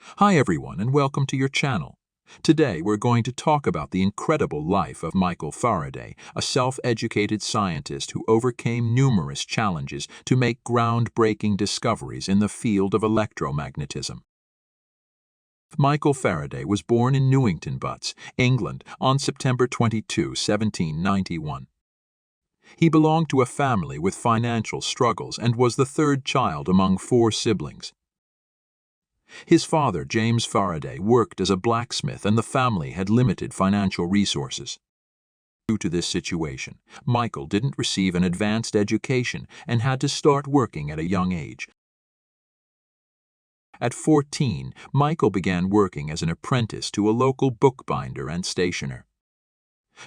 Hi everyone and welcome to your channel. Today we're going to talk about the incredible life of Michael Faraday, a self-educated scientist who overcame numerous challenges to make groundbreaking discoveries in the field of electromagnetism. Michael Faraday was born in Newington Butts, England, on September 22, 1791. He belonged to a family with financial struggles and was the third child among four siblings. His father, James Faraday, worked as a blacksmith and the family had limited financial resources. Due to this situation, Michael didn't receive an advanced education and had to start working at a young age. At 14, Michael began working as an apprentice to a local bookbinder and stationer.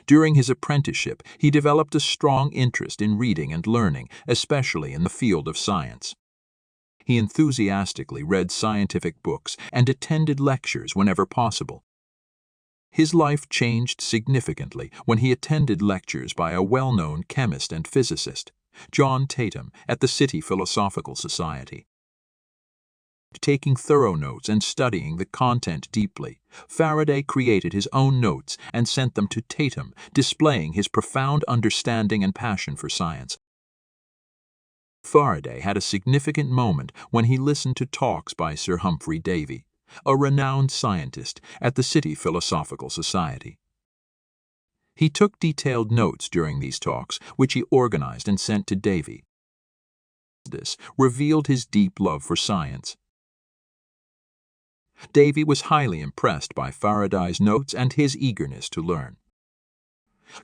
During his apprenticeship, he developed a strong interest in reading and learning, especially in the field of science. He enthusiastically read scientific books and attended lectures whenever possible. His life changed significantly when he attended lectures by a well-known chemist and physicist, John Tatum, at the City Philosophical Society. Taking thorough notes and studying the content deeply, Faraday created his own notes and sent them to Tatum, displaying his profound understanding and passion for science. Faraday had a significant moment when he listened to talks by Sir Humphry Davy, a renowned scientist at the City Philosophical Society. He took detailed notes during these talks, which he organized and sent to Davy. This revealed his deep love for science. Davy was highly impressed by Faraday's notes and his eagerness to learn.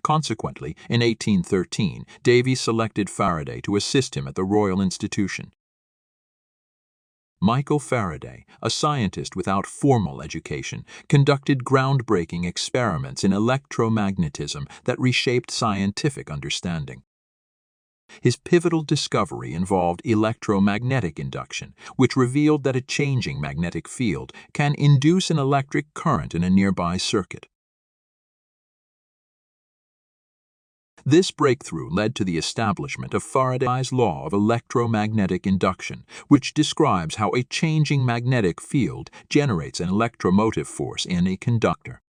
Consequently, in 1813, Davy selected Faraday to assist him at the Royal Institution. Michael Faraday, a scientist without formal education, conducted groundbreaking experiments in electromagnetism that reshaped scientific understanding. His pivotal discovery involved electromagnetic induction, which revealed that a changing magnetic field can induce an electric current in a nearby circuit. This breakthrough led to the establishment of Faraday's law of electromagnetic induction, which describes how a changing magnetic field generates an electromotive force in a conductor.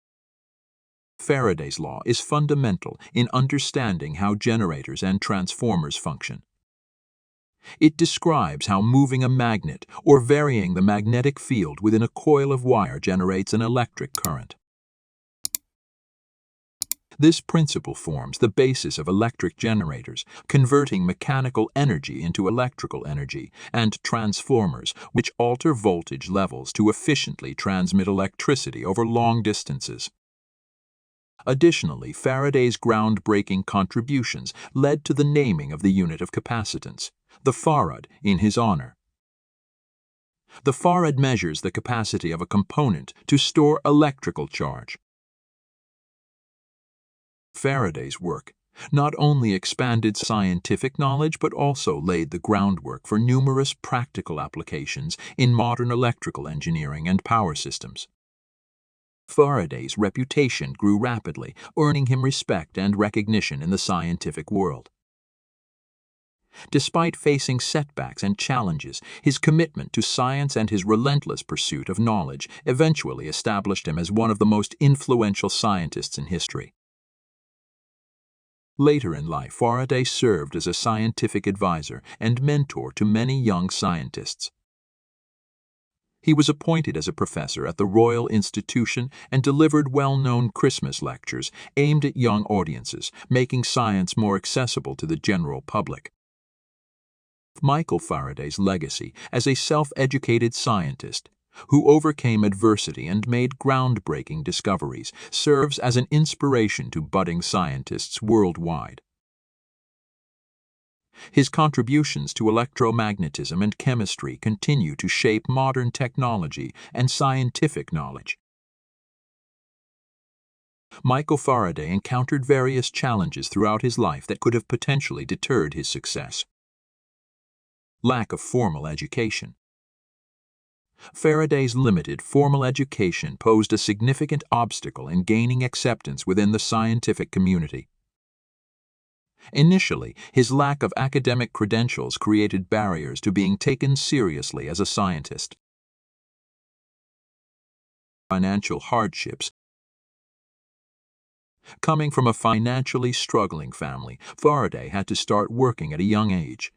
Faraday's law is fundamental in understanding how generators and transformers function. It describes how moving a magnet or varying the magnetic field within a coil of wire generates an electric current. This principle forms the basis of electric generators, converting mechanical energy into electrical energy, and transformers, which alter voltage levels to efficiently transmit electricity over long distances. Additionally, Faraday's groundbreaking contributions led to the naming of the unit of capacitance, the farad, in his honor. The farad measures the capacity of a component to store electrical charge. Faraday's work not only expanded scientific knowledge but also laid the groundwork for numerous practical applications in modern electrical engineering and power systems. Faraday's reputation grew rapidly, earning him respect and recognition in the scientific world. Despite facing setbacks and challenges, his commitment to science and his relentless pursuit of knowledge eventually established him as one of the most influential scientists in history. Later in life, Faraday served as a scientific advisor and mentor to many young scientists. He was appointed as a professor at the Royal Institution and delivered well-known Christmas lectures aimed at young audiences, making science more accessible to the general public. Michael Faraday's legacy as a self-educated scientist who overcame adversity and made groundbreaking discoveries, serves as an inspiration to budding scientists worldwide. His contributions to electromagnetism and chemistry continue to shape modern technology and scientific knowledge. Michael Faraday encountered various challenges throughout his life that could have potentially deterred his success. Lack of formal education. Faraday's limited formal education posed a significant obstacle in gaining acceptance within the scientific community. Initially, his lack of academic credentials created barriers to being taken seriously as a scientist. financial hardships. Coming from a financially struggling family, Faraday had to start working at a young age.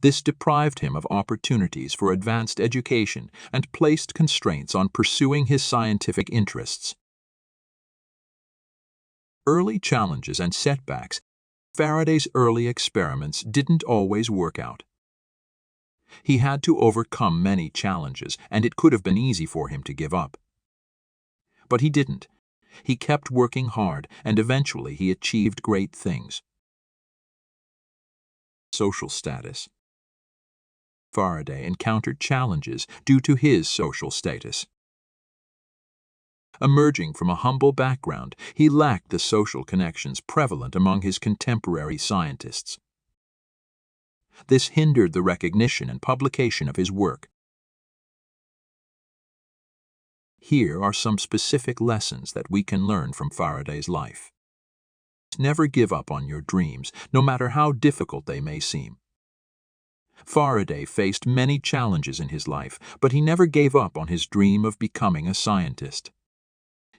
This deprived him of opportunities for advanced education and placed constraints on pursuing his scientific interests. Early challenges and setbacks. Faraday's early experiments didn't always work out. He had to overcome many challenges, and it could have been easy for him to give up. But he didn't. He kept working hard, and eventually he achieved great things. Social status. Faraday encountered challenges due to his social status. Emerging from a humble background, he lacked the social connections prevalent among his contemporary scientists. This hindered the recognition and publication of his work. Here are some specific lessons that we can learn from Faraday's life. Never give up on your dreams, no matter how difficult they may seem. Faraday faced many challenges in his life, but he never gave up on his dream of becoming a scientist.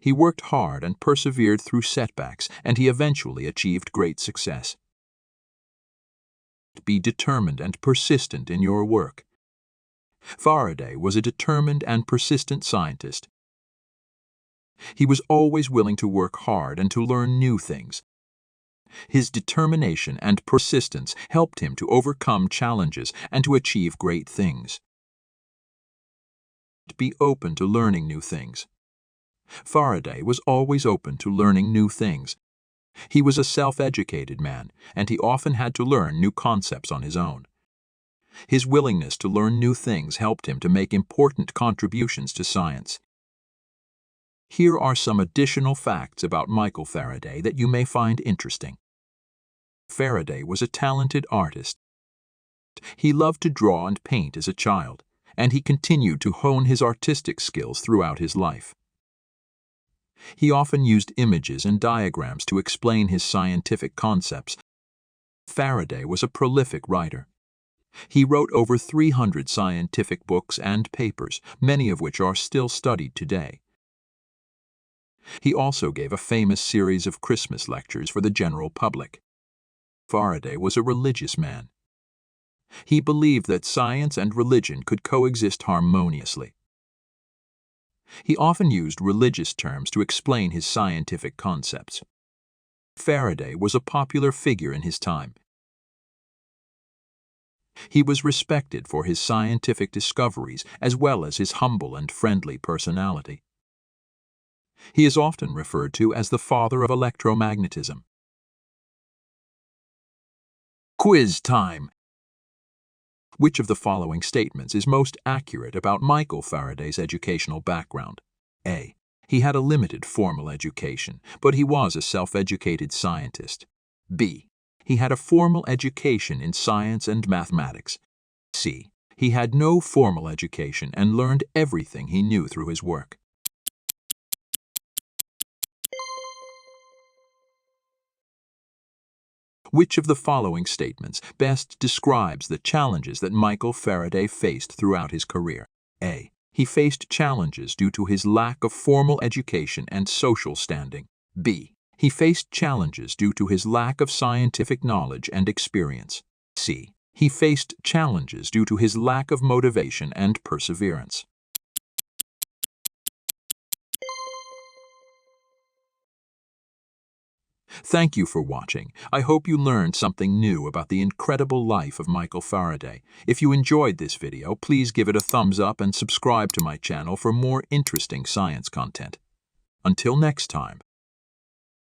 He worked hard and persevered through setbacks, and he eventually achieved great success. Be determined and persistent in your work. Faraday was a determined and persistent scientist. He was always willing to work hard and to learn new things. His determination and persistence helped him to overcome challenges and to achieve great things. Be open to learning new things. Faraday was always open to learning new things. He was a self-educated man, and he often had to learn new concepts on his own. His willingness to learn new things helped him to make important contributions to science. Here are some additional facts about Michael Faraday that you may find interesting. Faraday was a talented artist. He loved to draw and paint as a child, and he continued to hone his artistic skills throughout his life. He often used images and diagrams to explain his scientific concepts. Faraday was a prolific writer. He wrote over 300 scientific books and papers, many of which are still studied today. He also gave a famous series of Christmas lectures for the general public. Faraday was a religious man. He believed that science and religion could coexist harmoniously. He often used religious terms to explain his scientific concepts. Faraday was a popular figure in his time. He was respected for his scientific discoveries as well as his humble and friendly personality. He is often referred to as the father of electromagnetism. Quiz time! Which of the following statements is most accurate about Michael Faraday's educational background? A. He had a limited formal education, but he was a self-educated scientist. B. He had a formal education in science and mathematics. C. He had no formal education and learned everything he knew through his work. Which of the following statements best describes the challenges that Michael Faraday faced throughout his career? A. He faced challenges due to his lack of formal education and social standing. B. He faced challenges due to his lack of scientific knowledge and experience. C. He faced challenges due to his lack of motivation and perseverance. Thank you for watching. I hope you learned something new about the incredible life of Michael Faraday. If you enjoyed this video, please give it a thumbs up and subscribe to my channel for more interesting science content. Until next time.